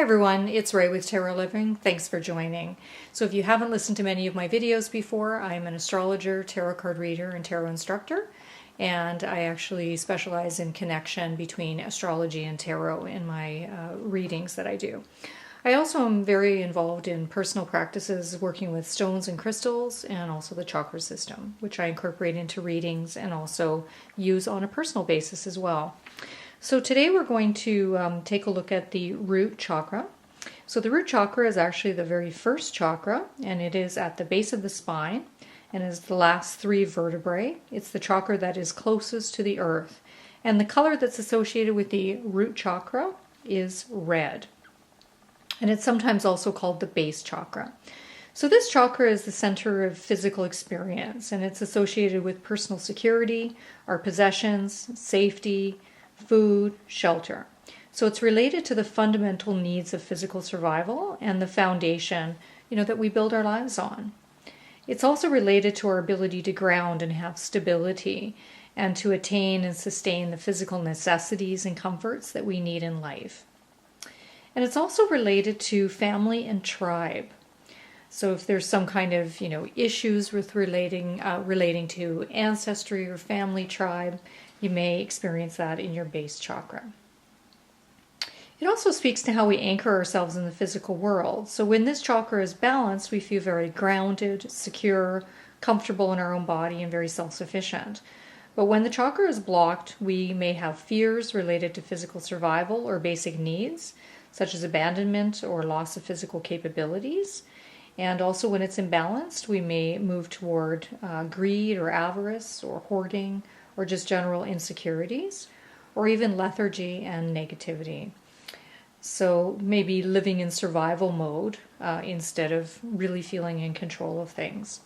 everyone, it's Ray with Tarot Living. Thanks for joining. So if you haven't listened to many of my videos before, I'm an astrologer, tarot card reader, and tarot instructor. And I actually specialize in connection between astrology and tarot in my readings that I do. I also am very involved in personal practices working with stones and crystals and also the chakra system, which I incorporate into readings and also use on a personal basis as well. So today we're going to take a look at the root chakra. So the root chakra is actually the very first chakra, and it is at the base of the spine and is the last three vertebrae. It's the chakra that is closest to the earth. And the color that's associated with the root chakra is red. And it's sometimes also called the base chakra. So this chakra is the center of physical experience, and it's associated with personal security, our possessions, safety, food, shelter. So it's related to the fundamental needs of physical survival and the foundation, that we build our lives on. It's also related to our ability to ground and have stability and to attain and sustain the physical necessities and comforts that we need in life. And it's also related to family and tribe. So if there's some kind of, issues with relating to ancestry or family tribe, you may experience that in your base chakra. It also speaks to how we anchor ourselves in the physical world. So when this chakra is balanced, we feel very grounded, secure, comfortable in our own body, and very self-sufficient. But when the chakra is blocked, we may have fears related to physical survival or basic needs, such as abandonment or loss of physical capabilities. And also when it's imbalanced, we may move toward greed or avarice or hoarding or just general insecurities, or even lethargy and negativity. So maybe living in survival mode instead of really feeling in control of things.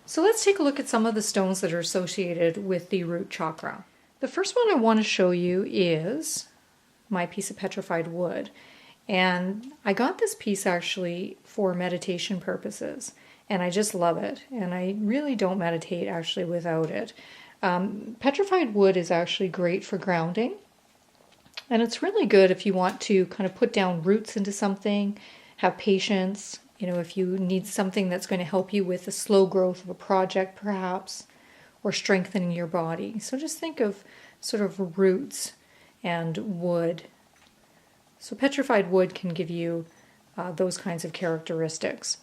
So let's take a look at some of the stones that are associated with the root chakra. The first one I want to show you is my piece of petrified wood. And I got this piece actually for meditation purposes, and I just love it. And I really don't meditate actually without it. Petrified wood is actually great for grounding, and it's really good if you want to kind of put down roots into something, have patience, if you need something that's going to help you with the slow growth of a project perhaps, or strengthening your body. So just think of sort of roots and wood. So petrified wood can give you those kinds of characteristics.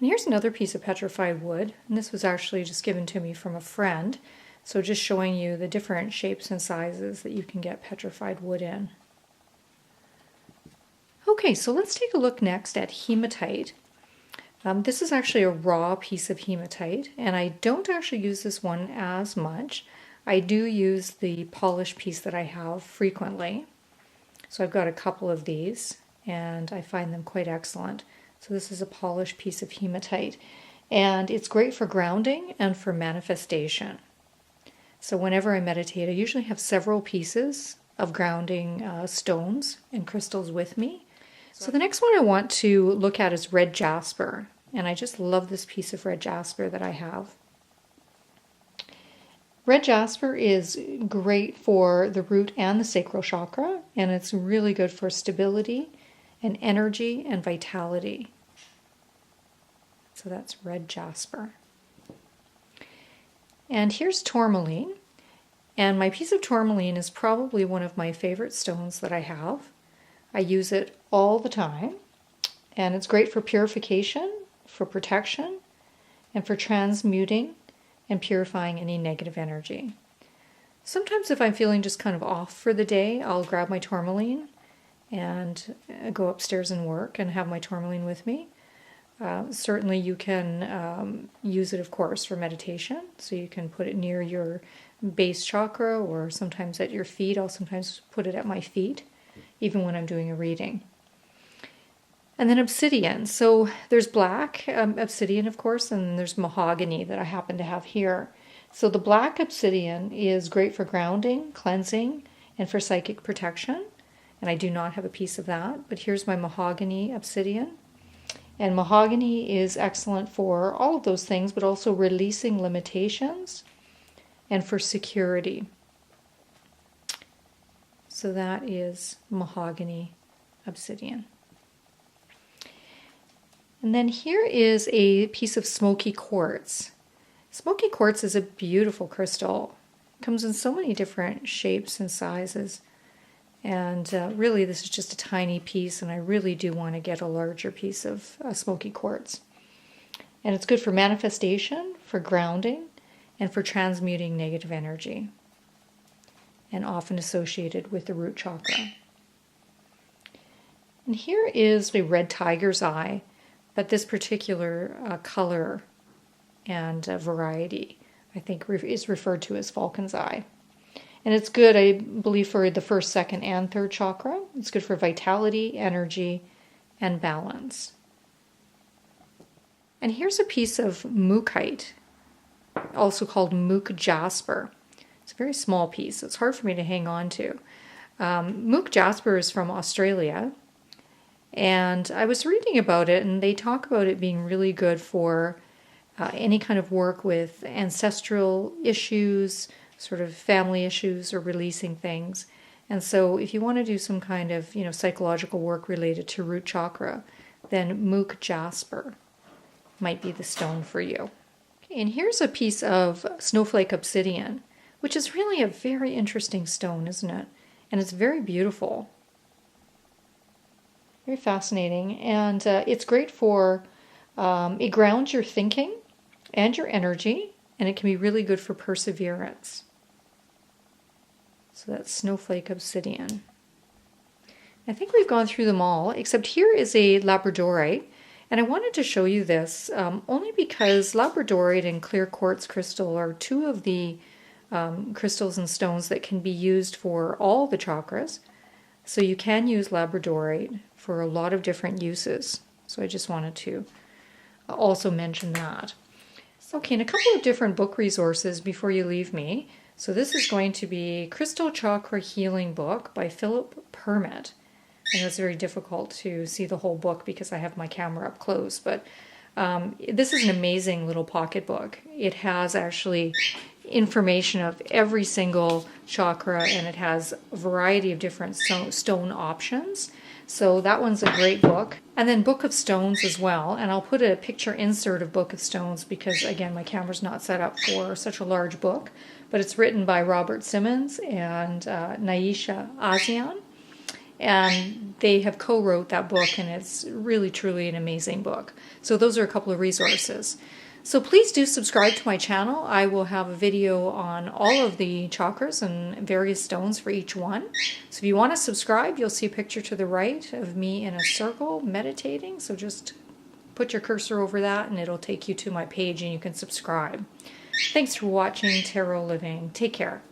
And here's another piece of petrified wood, and this was actually just given to me from a friend. So just showing you the different shapes and sizes that you can get petrified wood in. Okay, so let's take a look next at hematite. This is actually a raw piece of hematite, and I don't actually use this one as much. I do use the polished piece that I have frequently. So I've got a couple of these, and I find them quite excellent. So this is a polished piece of hematite, and it's great for grounding and for manifestation. So whenever I meditate, I usually have several pieces of grounding stones and crystals with me. So the next one I want to look at is red jasper, and I just love this piece of red jasper that I have. Red jasper is great for the root and the sacral chakra, and it's really good for stability and energy and vitality. So that's red jasper. And here's tourmaline, and my piece of tourmaline is probably one of my favorite stones that I have. I use it all the time, and it's great for purification, for protection, and for transmuting and purifying any negative energy. Sometimes if I'm feeling just kind of off for the day, I'll grab my tourmaline and go upstairs and work and have my tourmaline with me. Certainly you can use it, of course, for meditation. So you can put it near your base chakra, or sometimes at your feet. I'll sometimes put it at my feet, even when I'm doing a reading. And then obsidian. So there's black obsidian, of course, and there's mahogany that I happen to have here. So the black obsidian is great for grounding, cleansing, and for psychic protection. And I do not have a piece of that, but here's my mahogany obsidian. And mahogany is excellent for all of those things, but also releasing limitations and for security. So that is Mahogany Obsidian. And then here is a piece of Smokey Quartz. Smokey Quartz is a beautiful crystal. It comes in so many different shapes and sizes. And really this is just a tiny piece, and I really do want to get a larger piece of Smokey Quartz. And it's good for manifestation, for grounding, and for transmuting negative energy. And often associated with the root chakra. And here is a red tiger's eye. But this particular color and variety, I think, is referred to as falcon's eye. And it's good, I believe, for the first, second, and third chakra. It's good for vitality, energy, and balance. And here's a piece of Mookaite, also called Mook Jasper. It's a very small piece. It's hard for me to hang on to. Mook Jasper is from Australia. And I was reading about it, and they talk about it being really good for any kind of work with ancestral issues, sort of family issues, or releasing things. And so if you want to do some kind of, psychological work related to root chakra, then Mook Jasper might be the stone for you. Okay, and here's a piece of Snowflake Obsidian, which is really a very interesting stone, isn't it? And it's very beautiful. Very fascinating, and it's great for, it grounds your thinking and your energy, and it can be really good for perseverance. So that's Snowflake Obsidian. I think we've gone through them all, except here is a labradorite, and I wanted to show you this only because labradorite and clear quartz crystal are two of the crystals and stones that can be used for all the chakras. So you can use labradorite for a lot of different uses. So I just wanted to also mention that. Okay, and a couple of different book resources before you leave me. So this is going to be Crystal Chakra Healing Book by Philip Permit. I know it's very difficult to see the whole book because I have my camera up close, but this is an amazing little pocket book. It has actually information of every single chakra, and it has a variety of different stone options. So that one's a great book. And then Book of Stones as well. And I'll put a picture insert of Book of Stones because, again, my camera's not set up for such a large book. But it's written by Robert Simmons and Naisha Azian. And they have co-wrote that book, and it's really, truly an amazing book. So those are a couple of resources. So please do subscribe to my channel. I will have a video on all of the chakras and various stones for each one. So if you want to subscribe, you'll see a picture to the right of me in a circle meditating. So just put your cursor over that and it'll take you to my page and you can subscribe. Thanks for watching Tarot Living. Take care.